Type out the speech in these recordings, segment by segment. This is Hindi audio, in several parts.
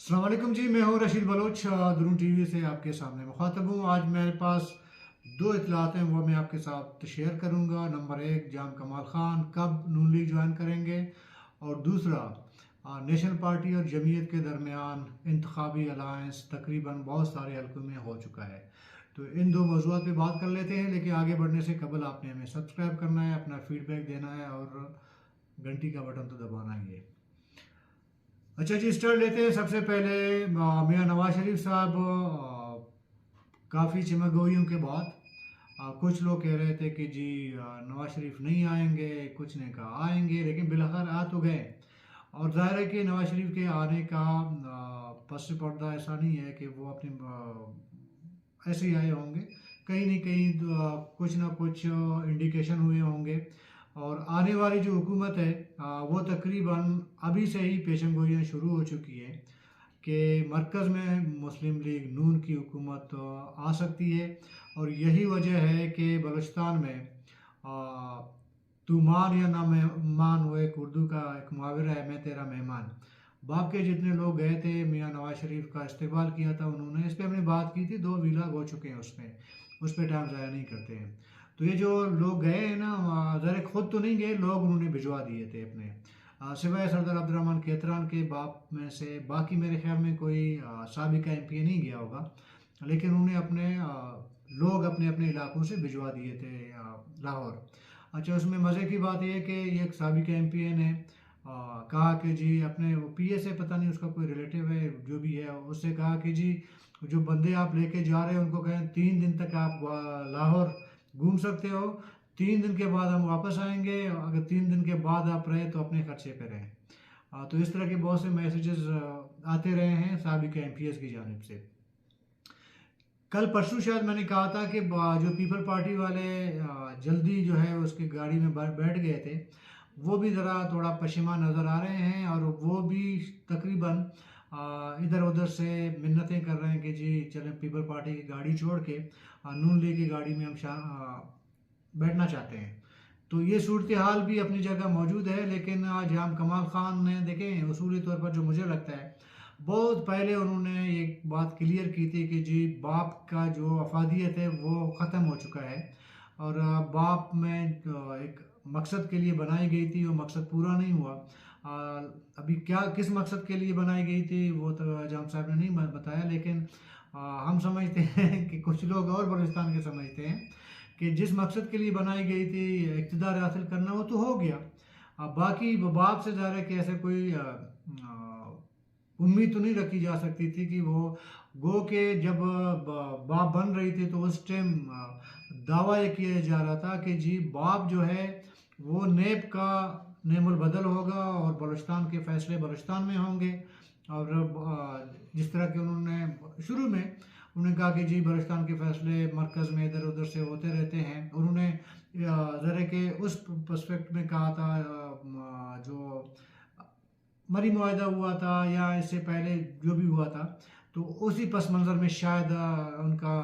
अस्सलाम वालेकुम जी, मैं हूँ रशीद बलोच दुरून टीवी से आपके सामने मुखातब हूँ। आज मेरे पास दो इतलात हैं, वो मैं आपके साथ शेयर करूँगा। नंबर एक, जाम कमाल खान कब नून लीग ज्वाइन करेंगे, और दूसरा, नेशनल पार्टी और जमीयत के दरमियान इंतखाबी अलायंस तकरीबन बहुत सारे हल्कों में हो चुका है। तो इन दो मौज़ूआत पे बात कर लेते हैं, लेकिन आगे बढ़ने से कबल आपने हमें सब्सक्राइब करना है, अपना फीडबैक देना है और घंटी का बटन तो दबाना ही है। अच्छा जी, स्टार्ट लेते हैं। सबसे पहले मियां नवाज शरीफ साहब काफ़ी चिमगोइयों के बाद कुछ लोग कह रहे थे कि जी नवाज शरीफ नहीं आएंगे, कुछ ने कहा आएंगे, लेकिन बिलाखिर आ तो गए। और जाहिर है कि नवाज शरीफ के आने का पस पर्दा ऐसा नहीं है कि वो अपने ऐसे ही आए होंगे। कहीं ना कहीं कुछ ना कुछ इंडिकेशन हुए होंगे। और आने वाली जो हुकूमत है वो तकरीबन अभी से ही पेशनगोइयाँ शुरू हो चुकी है कि मरकज़ में मुस्लिम लीग नून की हुकूमत आ सकती है। और यही वजह है कि बलूचिस्तान में तू मान या ना मेहमान, वो एक उर्दू का एक मुहावरा है, मैं तेरा मेहमान। बाप के जितने लोग गए थे, मियाँ नवाज शरीफ का इस्तेमाल किया था उन्होंने। इस पर हमने बात की थी, 2 वीलॉग हो चुके हैं उसमें, उस पर टाइम ज़ाया नहीं करते हैं। तो ये जो लोग गए हैं ना, ज़रा खुद तो नहीं गए, लोग उन्होंने भिजवा दिए थे अपने। सिवाय सरदार अब्दुर्रहमान केतरान के बाप में से बाकी मेरे ख्याल में कोई साबिका एमपी नहीं गया होगा, लेकिन उन्हें अपने लोग अपने अपने इलाकों से भिजवा दिए थे लाहौर। अच्छा, उसमें मज़े की बात यह है कि ये एक साबिका एमपी ने कहा कि जी अपने वो पीए से, पता नहीं उसका कोई रिलेटिव है जो भी है, उससे कहा कि जी जो बंदे आप लेके जा रहे हैं उनको कहें 3 दिन तक आप लाहौर घूम सकते हो, 3 दिन के बाद हम वापस आएंगे, अगर 3 दिन के बाद आप रहे तो अपने खर्चे पे रहें। तो इस तरह के बहुत से मैसेजेस आते रहे हैं साबिका एमपीएस की जानिब से। कल परसों शायद मैंने कहा था कि जो पीपल पार्टी वाले जल्दी जो है उसकी गाड़ी में बैठ गए थे, वो भी ज़रा थोड़ा पशिमा नज़र आ रहे हैं। और वो भी तकरीबन इधर उधर से मिन्नतें कर रहे हैं कि जी चलें पीपल पार्टी की गाड़ी छोड़ के नून लीग की गाड़ी में हम बैठना चाहते हैं। तो ये सूरत हाल भी अपनी जगह मौजूद है, लेकिन आज हम कमाल खान ने देखें, उसूली तौर पर जो मुझे लगता है, बहुत पहले उन्होंने एक बात क्लियर की थी कि जी बाप का जो अफादियत है वो ख़त्म हो चुका है। और बाप में एक मकसद के लिए बनाई गई थी, वो मकसद पूरा नहीं हुआ। अभी क्या किस मकसद के लिए बनाई गई थी वो तो जाम साहब ने नहीं बताया, लेकिन हम समझते हैं कि कुछ लोग और बलूचिस्तान के समझते हैं कि जिस मकसद के लिए बनाई गई थी, इक़्तिदार हासिल करना, वो तो हो गया। अब बाकी बाप से ज़्यादा कि ऐसे कोई उम्मीद तो नहीं रखी जा सकती थी कि वो गो के जब बाप बन रही थी तो उस टाइम दावा ये किया जा रहा था कि जी बाप जो है वो नेब का नेमुल बदल होगा और बलूचिस्तान के फैसले बलूचिस्तान में होंगे। और जिस तरह के उन्होंने शुरू में उन्होंने कहा कि जी बलूचिस्तान के फैसले मरकज़ में इधर उधर से होते रहते हैं, उन्होंने ज़रा के उस पर्सपेक्ट में कहा था जो मरी मुआहदा हुआ था या इससे पहले जो भी हुआ था, तो उसी पस मंज़र में शायद उनका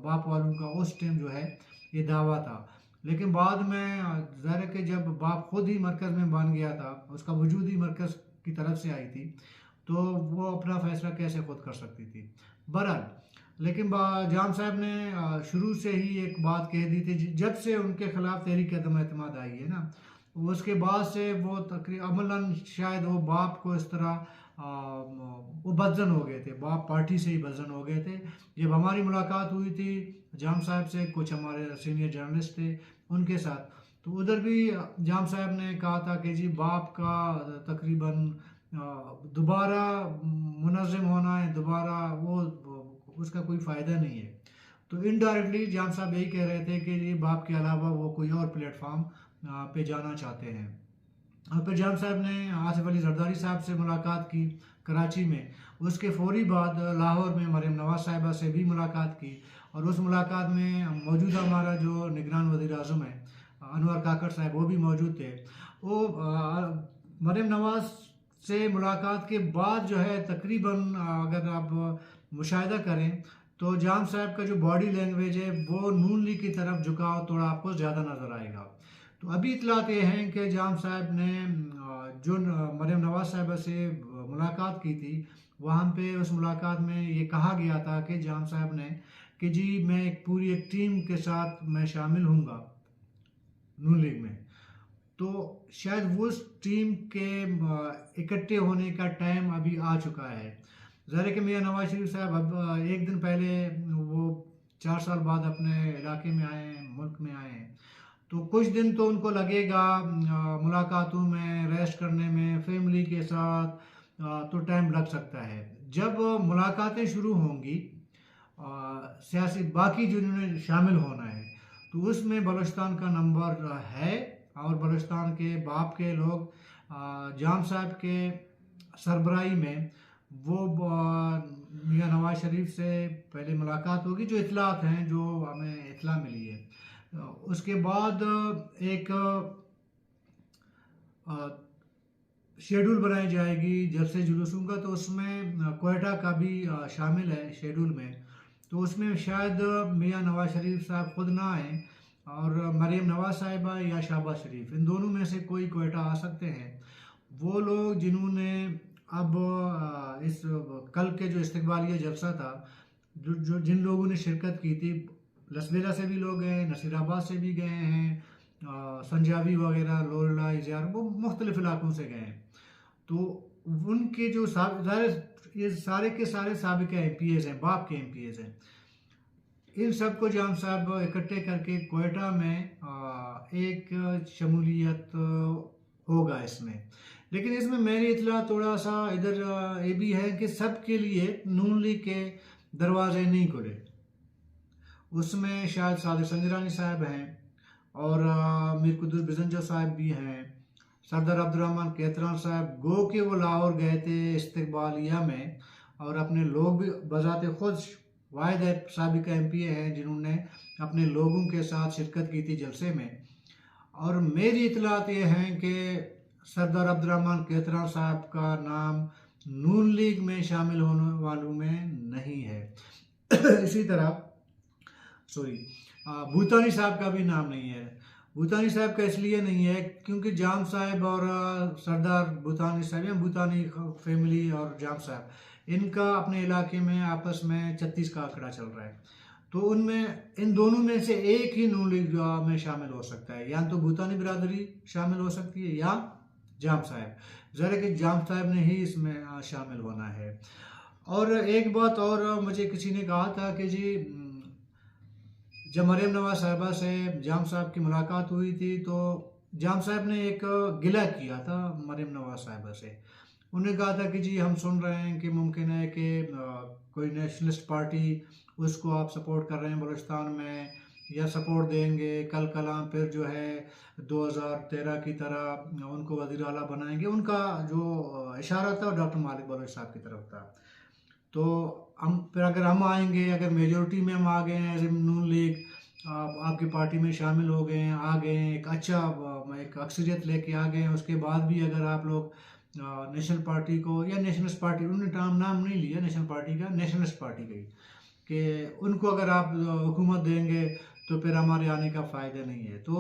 बाप वालों का उस टाइम जो है ये दावा था। लेकिन बाद में ज़ाहिर है कि जब बाप खुद ही मरकज़ में बन गया था, उसका वजूद ही मरकज़ की तरफ से आई थी, तो वो अपना फ़ैसला कैसे खुद कर सकती थी। बहरहाल, लेकिन जाम साहब ने शुरू से ही एक बात कह दी थी, जब से उनके खिलाफ तहरीक अदम एतमाद आई है ना, उसके बाद से वो अमलन शायद वो बाप को इस तरह वो बदजन हो गए थे, बाप पार्टी से ही बदजन हो गए थे। जब हमारी मुलाकात हुई थी जाम साहब से, कुछ हमारे सीनियर जर्नलिस्ट थे उनके साथ, तो उधर भी जाम साहब ने कहा था कि जी बाप का तकरीबन दोबारा मुनज़्ज़म होना है, दोबारा वो उसका कोई फ़ायदा नहीं है। तो इनडायरेक्टली जाम साहब यही कह रहे थे कि ये बाप के अलावा वो कोई और प्लेटफॉर्म पे जाना चाहते हैं। और फिर जाम साहब ने आसिफ अली जरदारी साहब से मुलाकात की कराची में। उसके फौरी बाद लाहौर में मरियम नवाज साहिबा से भी मुलाकात की, और उस मुलाकात में मौजूदा हमारा जो निगरान वज़ीर आज़म है अनवर काकड़ साहब, वो भी मौजूद थे। वो मरियम नवाज से मुलाकात के बाद जो है तकरीबन अगर आप मुशाहिदा करें तो जाम साहब का जो बॉडी लैंग्वेज है वो नून लीग की तरफ झुकाव थोड़ा आपको ज़्यादा नज़र आएगा। तो अभी इतलात ये हैं कि जाम साहब ने जो मरियम नवाज साहिबा से मुलाकात की थी, वहाँ पे उस मुलाकात में ये कहा गया था कि जाम साहब ने कि जी मैं एक पूरी एक टीम के साथ मैं शामिल हूँगा नून लीग में। तो शायद वो उस टीम के इकट्ठे होने का टाइम अभी आ चुका है। ज़रा कि मियाँ नवाज शरीफ साहब अब एक दिन पहले वो 4 साल बाद अपने इलाके में आए हैं, मुल्क में आए हैं। तो कुछ दिन तो उनको लगेगा मुलाकातों में, रेस्ट करने में, फैमिली के साथ, तो टाइम लग सकता है। जब मुलाकातें शुरू होंगी सियासी बाकी जिन्होंने शामिल होना है, तो उसमें बलूचिस्तान का नंबर है। और बलूचिस्तान के बाप के लोग जाम साहब के सरबराही में वो मियाँ नवाज शरीफ से पहले मुलाकात होगी, जो इतलात हैं, जो हमें इतला मिली है। उसके बाद एक शेड्यूल बनाई जाएगी जलसे जुलूसों का, तो उसमें कोयटा का भी शामिल है शेड्यूल में। तो उसमें शायद मियाँ नवाज शरीफ साहब खुद ना आए और मरीम नवाज साहिबा या शहबाज शरीफ, इन दोनों में से कोई कोयटा आ सकते हैं। वो लोग जिन्होंने अब इस कल के जो इस्तकबालिया जलसा था, जो जिन लोगों ने शिरकत की थी, लसबेला से भी लोग गए, नसीराबाद से भी गए हैं, संजावी वगैरह, लोरला, इजार, वो मुख्तलिफ इलाकों से गए हैं। तो उनके जो ये सारे के सारे साबिक MPs हैं, बाप के MPs हैं। इन सबको जाम साहब इकट्ठे करके कोयटा में एक शमूलियत होगा इसमें। लेकिन इसमें मेरी इतला थोड़ा सा इधर ये भी है कि सब के लिए नून लीग के दरवाजे नहीं खुले। उसमें शायद सादिक संजरानी साहब हैं और मीर कुद्दुस बिजंजो साहब भी हैं, सरदार अब्दुर्रहमान केतरान साहब, गो के वो लाहौर गए थे इस्तकबालिया में, और अपने लोग भी बजाते खुद वाहिद साबिक MP हैं जिन्होंने अपने लोगों के साथ शिरकत की थी जलसे में। और मेरी इतलात ये हैं कि सरदार अब्दुर्रहमान केतरान साहब का नाम नून लीग में शामिल होने वालों में नहीं है। इसी तरह भूतानी साहब का भी नाम नहीं है। भूतानी साहब का इसलिए नहीं है क्योंकि जाम साहब और सरदार भूतानी साहब या भूतानी फैमिली और जाम साहब, इनका अपने इलाके में आपस में 36 का आंकड़ा चल रहा है। तो उनमें इन दोनों में से एक ही नून लीग में शामिल हो सकता है, या तो भूतानी बिरादरी शामिल हो सकती है या जाम साहब। ज़रा कि जाम साहब ने ही इसमें शामिल होना है। और एक बात और मुझे किसी ने कहा था कि जी जब मरीम नवाज साहिबा से जाम साहब की मुलाकात हुई थी, तो जाम साहब ने एक गिला किया था मरीम नवाज साहिबा से। उन्होंने कहा था कि जी हम सुन रहे हैं कि मुमकिन है कि कोई नेशनलिस्ट पार्टी, उसको आप सपोर्ट कर रहे हैं बलूचिस्तान में, या सपोर्ट देंगे, कल कलाम फिर जो है 2013 की तरह उनको वज़ीर आला बनाएंगे। उनका जो इशारा था डॉक्टर मालिक बलोच साहब की तरफ था। तो हम फिर अगर हम आएंगे, अगर मेजोरिटी में हम आ गए हैं एज ए नून लीग, आपकी पार्टी में शामिल हो गए हैं, आ गए हैं, एक अच्छा एक अक्सरियत लेके आ गए हैं, उसके बाद भी अगर आप लोग नेशनल पार्टी को या नेशनलिस्ट पार्टी, उन्होंने नाम नहीं लिया नेशनल पार्टी का, नेशनलिस्ट पार्टी का ही, कि उनको अगर आप हुकूमत देंगे तो फिर हमारे आने का फ़ायदा नहीं है। तो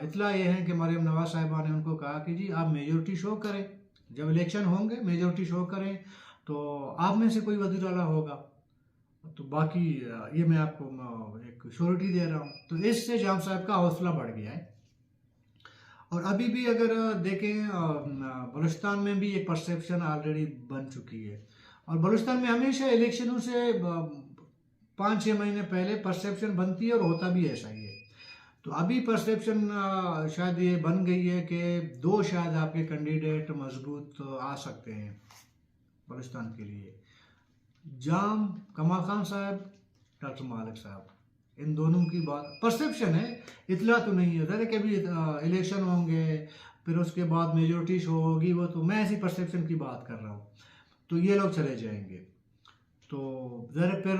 इतला ये है कि मरीम नवाज साहिबा ने उनको कहा कि जी आप मेजोरिटी शो करें, जब इलेक्शन होंगे मेजोरिटी शो करें तो आप में से कोई वज़ीर आला होगा। तो बाकी ये मैं आपको एक श्योरिटी दे रहा हूँ। तो इससे जाम साहब का हौसला बढ़ गया है। और अभी भी अगर देखें बलूचिस्तान में भी एक परसेप्शन ऑलरेडी बन चुकी है। और बलूचिस्तान में हमेशा इलेक्शनों से 5-6 महीने पहले परसेप्शन बनती है और होता भी ऐसा ही है। तो अभी परसेप्शन शायद ये बन गई है कि दो शायद आपके कैंडिडेट मजबूत आ सकते हैं बलूचिस्तान के लिए, जाम कमाल खान साहब, डॉक्टर मालिक साहब। इन दोनों की बात परसेप्शन है, इतला तो नहीं है। कि अभी इलेक्शन होंगे, फिर उसके बाद मेजोरिटी शो होगी, वो तो मैं ऐसी परसेप्शन की बात कर रहा हूँ। तो ये लोग चले जाएंगे। तो ज़रा फिर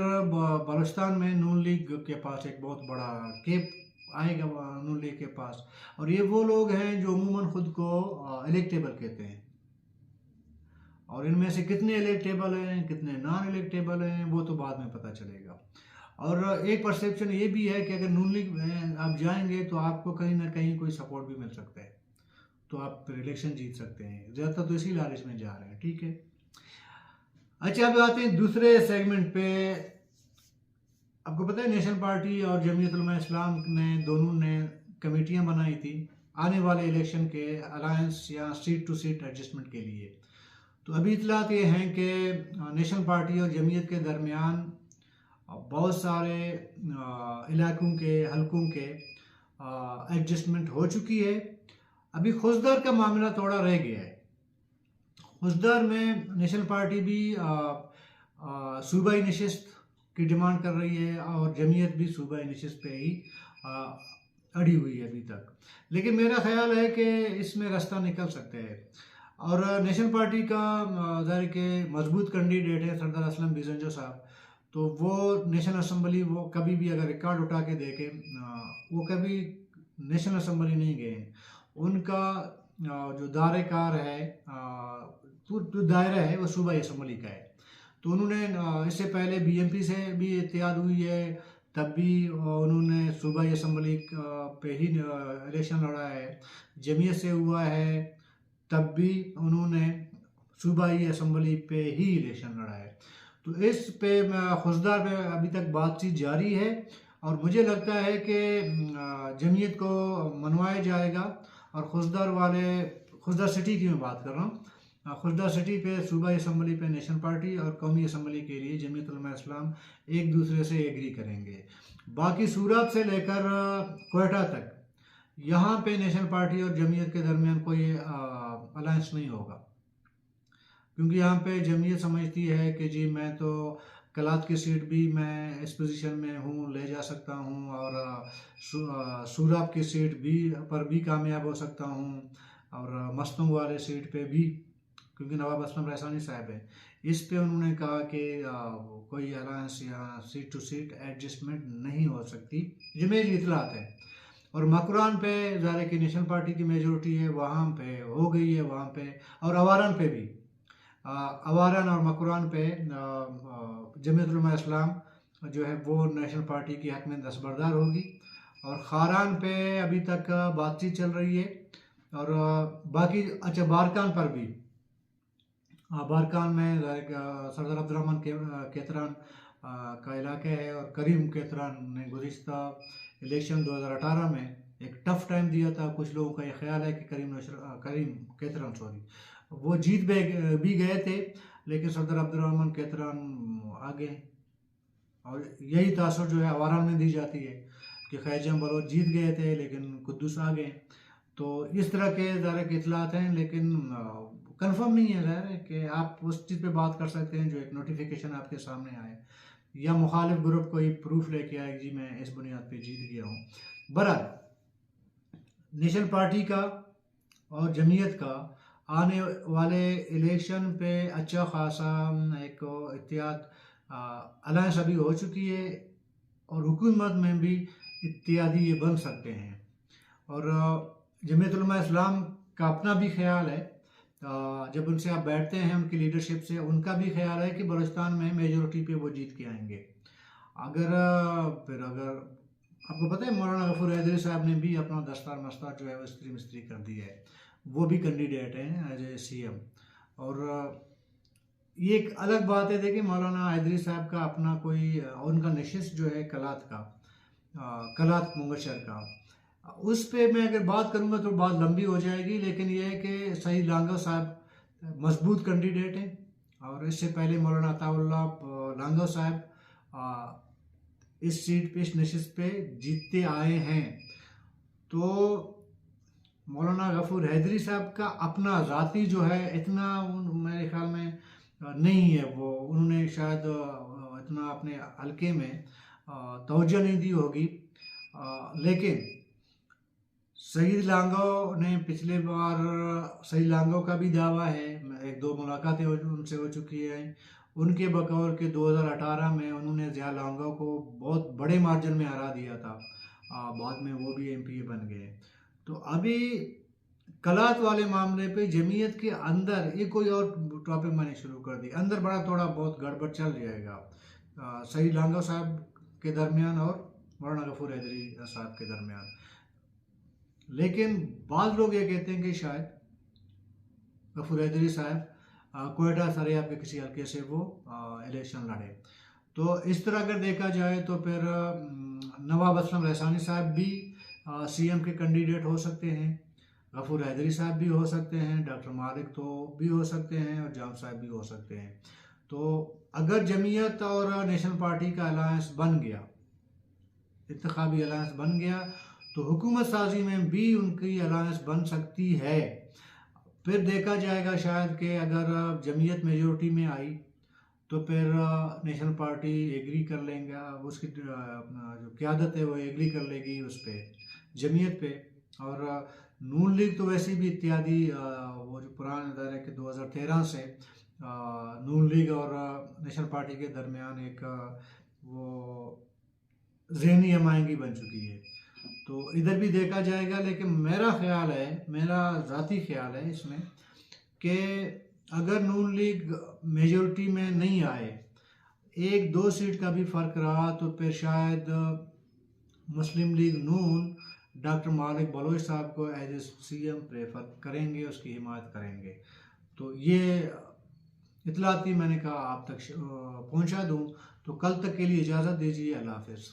बलूचिस्तान में नून लीग के पास एक बहुत बड़ा केप आएगा नून लीग के पास। और ये वो लोग हैं जो अमूमन खुद को इलेक्टेबल कहते हैं, और इनमें से कितने इलेक्टेबल हैं, कितने नॉन इलेक्टेबल हैं, वो तो बाद में पता चलेगा। और एक परसेप्शन ये भी है कि अगर नून लीग में आप जाएंगे तो आपको कहीं ना कहीं कोई सपोर्ट भी मिल सकता है, तो आप फिर इलेक्शन जीत सकते हैं। ज़्यादातर तो इसी लालच में जा रहे हैं। ठीक है, अच्छा, अब आते हैं दूसरे सेगमेंट पे। आपको पता है नेशनल पार्टी और जमीयत उलमा इस्लाम ने दोनों ने कमेटियां बनाई थी आने वाले इलेक्शन के अलायंस या सीट टू सीट एडजस्टमेंट के लिए। तो अभी इतलात ये हैं कि नेशनल पार्टी और जमीयत के दरमियान बहुत सारे इलाकों के हलकों के एडजस्टमेंट हो चुकी है। अभी खुशदर का मामला थोड़ा रह गया है। खुशदर में नेशनल पार्टी भी सूबाई नशिस्त की डिमांड कर रही है और जमीयत भी सूबाई नशिस्त पे ही अड़ी हुई है अभी तक। लेकिन मेरा ख्याल है कि इसमें रास्ता निकल सकते हैं। और नेशनल पार्टी का ज़ाहिर के मजबूत कैंडिडेट है सरदार असलम बिजंजो साहब। तो वो नेशनल असम्बली, वो कभी भी अगर रिकॉर्ड उठा के देखें, वो कभी नेशनल असम्बली नहीं गए। उनका जो दायरे कार है, जो दायरा है वो सूबाई असम्बली का है। तो उन्होंने इससे पहले बीएमपी से भी इत्तेहाद हुई है, तब भी उन्होंने सूबाई असम्बली पे ही इलेक्शन लड़ा है। जमीयत से हुआ है, तब भी उन्होंने सूबाई असम्बली पे ही इलेक्शन लड़ा है। तो इस पे खुशदार में अभी तक बातचीत जारी है और मुझे लगता है कि जमीयत को मनवाया जाएगा। और खुशदार सिटी की मैं बात कर रहा हूँ, खुशदार सिटी पे सूबाई असम्बली पे नेशनल पार्टी और कौमी असम्बली के लिए जमीयत उलमा इस्लाम एक दूसरे से एग्री करेंगे। बाकी सूरत से लेकर कोयटा तक यहाँ पे नेशनल पार्टी और जमीयत के दरमियान कोई अलायंस नहीं होगा, क्योंकि यहाँ पे जमीयत समझती है कि जी मैं तो कलात की सीट भी मैं इस पोजीशन में हूँ, ले जा सकता हूँ, और सूराब की सीट भी पर भी कामयाब हो सकता हूँ, और मस्तूंग वाले सीट पे भी, क्योंकि नवाब असलम रहसानी साहब है। इस पे उन्होंने कहा कि कोई अलायंस या सीट टू सीट एडजस्टमेंट नहीं हो सकती, ये मेरी इतलात है। और मकरान पे ज़ाहिर की नेशनल पार्टी की मेजोरिटी है, वहाँ पे हो गई है वहाँ पे, और अवारन पे भी, अवारन और मकरान पे जमीयत उलमा इस्लाम जो है वो नेशनल पार्टी की हक में दस्तबरदार होगी। और खारान पे अभी तक बातचीत चल रही है। और बाकी अच्छा, बारकान पर भी, बारकान में सरदार अब्दुर्रहमान केतरान का इलाका है, और करीम केतरान ने गुज़िश्ता इलेक्शन 2018 में एक टफ टाइम दिया था। कुछ लोगों का ये ख्याल है कि करीम केतरान वो जीत भी गए थे, लेकिन सरदार अब्दुर्रहमान केतरान आगे। और यही तासर जो है आवारा में दी जाती है कि खैजम बलोच जीत गए थे लेकिन कुद्दूस आ गए। तो इस तरह के ज़ाहिर इतलात हैं, लेकिन कंफर्म नहीं है ज़ाहिर है कि आप उस चीज़ पे बात कर सकते हैं जो एक नोटिफिकेशन आपके सामने आए, या मुखालिफ ग्रुप कोई प्रूफ लेके आए जी मैं इस बुनियाद पे जीत गया हूँ। बहरहाल नेशनल पार्टी का और जमीयत का आने वाले इलेक्शन पे अच्छा खासा एक इत्तेहाद अलायंस अभी हो चुकी है, और हुकूमत में भी इत्तेहादी ये बन सकते हैं। और जमीयत उलमा इस्लाम का अपना भी ख्याल है, जब उनसे आप बैठते हैं उनकी लीडरशिप से, उनका भी ख्याल है कि बलूचिस्तान में मेजोरिटी पे वो जीत के आएंगे। अगर आपको पता है मौलाना गफूर हैदरी साहब ने भी अपना दस्तार मस्तार जो है वो इस्त्री मिस्त्री कर दी है, वो भी कैंडिडेट हैं एज ए सीएम। और ये एक अलग बात है, देखिए मौलाना हैदरी साहब का अपना कोई, उनका नशिस्त जो है कलात मुंगशर का, उस पे मैं अगर बात करूंगा तो बात लंबी हो जाएगी। लेकिन ये है कि सईद लांगो साहब मजबूत कैंडिडेट हैं, और इससे पहले मौलाना अताउल्लाह लांगो साहब इस सीट पे, इस नशिस्त पे जीतते आए हैं। तो मौलाना गफूर हैदरी साहब का अपना ज़ाती जो है इतना मेरे ख्याल में नहीं है, वो उन्होंने शायद इतना अपने हल्के में तवज्जो नहीं दी होगी। लेकिन सईद लांगो ने पिछले बार, सईद लांगो का भी दावा है, एक दो मुलाकातें उनसे हो चुकी हैं, उनके बकौल के 2018 में उन्होंने ज़िया लांगो को बहुत बड़े मार्जिन में हरा दिया था। बाद में वो भी एमपी बन गए। तो अभी कलात वाले मामले पे जमीयत के अंदर ये कोई और टॉपिक मैंने शुरू कर दी, अंदर बड़ा थोड़ा बहुत गड़बड़ चल जाएगा सईद लांगो साहब के दरमियान और मौलाना गफूर हैदरी साहब के दरमियान। लेकिन बाद लोग ये कहते हैं कि शायद गफूर हैदरी साहब कोयटा सरियाब के किसी हल्के से वो इलेक्शन लड़े। तो इस तरह अगर देखा जाए तो फिर नवाब असलम लहसानी साहब भी सीएम के कैंडिडेट हो सकते हैं, गफूर हैदरी साहब भी हो सकते हैं, डॉक्टर मालिक तो भी हो सकते हैं और जाम साहब भी हो सकते हैं। तो अगर जमीयत और नेशनल पार्टी का अलायंस बन गया, इंतखाबी अलायंस बन गया, तो हुकूमत साजी में भी उनकी अलायंस बन सकती है। फिर देखा जाएगा शायद कि अगर जमीयत मेजोरिटी में आई तो फिर नेशनल पार्टी एग्री कर लेंगे, उसकी अपना जो क़यादत है वो एग्री कर लेगी उस पर जमीयत पे। और नून लीग तो वैसे भी इत्यादि वो जो पुराने इदारे के 2013 से नून लीग और नेशनल पार्टी के दरमियान एक वो ज़हनी हमायंगी बन चुकी है। तो इधर भी देखा जाएगा, लेकिन मेरा ख्याल है, मेरा ज़ाती ख्याल है इसमें कि अगर नून लीग मेजॉरिटी में नहीं आए, 1-2 सीट का भी फ़र्क रहा, तो फिर शायद मुस्लिम लीग नून डॉक्टर मालिक बलोच साहब को एज ए सीएम प्रेफर करेंगे, उसकी हिमायत करेंगे। तो ये इतलाती मैंने कहा आप तक पहुंचा दूं। तो कल तक के लिए इजाज़त दीजिए। अल्लाह हाफ़िज़।